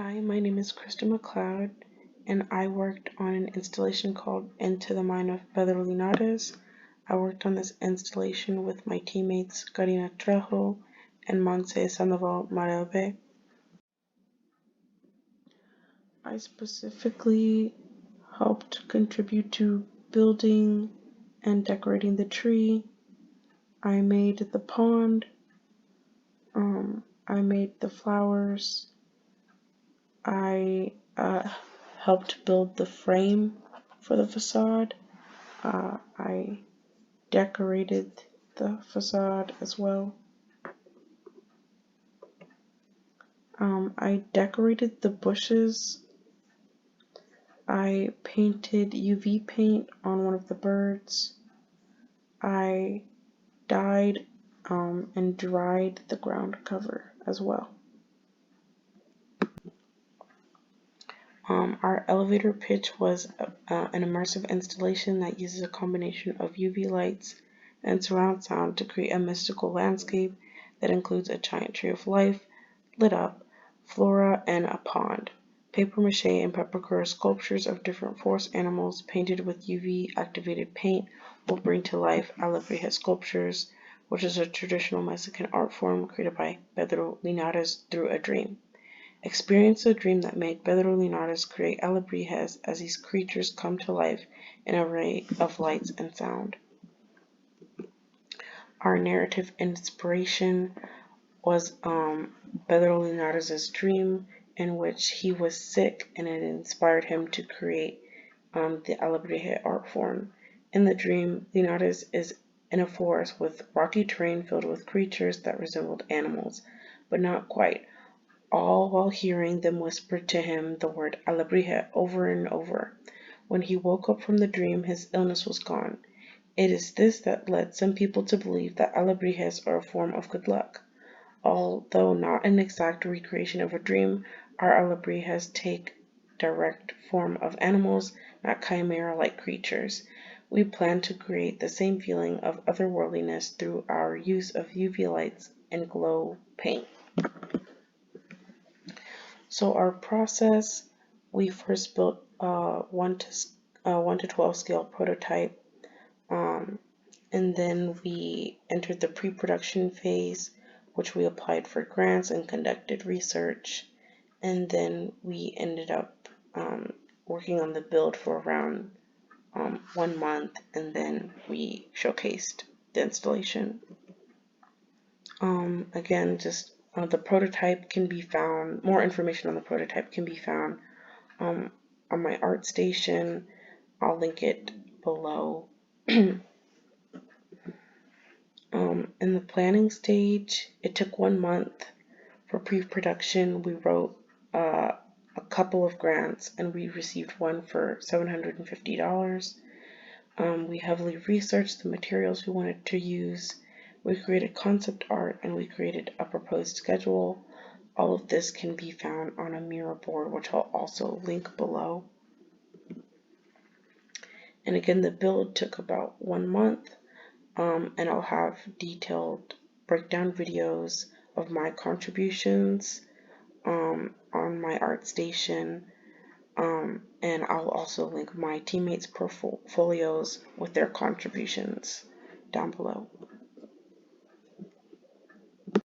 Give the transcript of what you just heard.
Hi, my name is Krista McLeod, and I worked on an installation called Into the Mind of Pedro Linares. I worked on this installation with my teammates Karina Trejo and Monse Sandoval Marebe. I specifically helped contribute to building and decorating the tree. I made the pond. I made the flowers. I helped build the frame for the facade. I decorated the facade as well. I decorated the bushes. I painted UV paint on one of the birds. I dyed and dried the ground cover as well. Our elevator pitch was an immersive installation that uses a combination of UV lights and surround sound to create a mystical landscape that includes a giant tree of life, lit up, flora, and a pond. Papier-mâché and peppercorn sculptures of different forest animals painted with UV-activated paint will bring to life alebrije sculptures, which is a traditional Mexican art form created by Pedro Linares through a dream. Experience the dream that made Pedro Linares create alebrijes as these creatures come to life in an array of lights and sound. Our narrative inspiration was Pedro Linares' dream, in which he was sick and it inspired him to create the alebrije art form. In the dream, Linares is in a forest with rocky terrain filled with creatures that resembled animals, but not quite, all while hearing them whisper to him the word alebrije over and over. When he woke up from the dream, his illness was gone. It is this that led some people to believe that alebrijes are a form of good luck. Although not an exact recreation of a dream, our alebrijes take direct form of animals, not chimera-like creatures. We plan to create the same feeling of otherworldliness through our use of UV lights and glow paint. So our process, we first built a 1 to 12 scale prototype, and then we entered the pre-production phase, which we applied for grants and conducted research, and then we ended up working on the build for around 1 month, and then we showcased the installation. Again, just the prototype can be found, more information on the prototype can be found on my ArtStation. I'll link it below. In the planning stage, it took 1 month. For pre-production, we wrote a couple of grants, and we received one for $750. We heavily researched the materials we wanted to use. We created concept art, and we created a proposed schedule. All of this can be found on a mural board, which I'll also link below. And again, the build took about 1 month, and I'll have detailed breakdown videos of my contributions on my ArtStation, and I'll also link my teammates' portfolios with their contributions down below.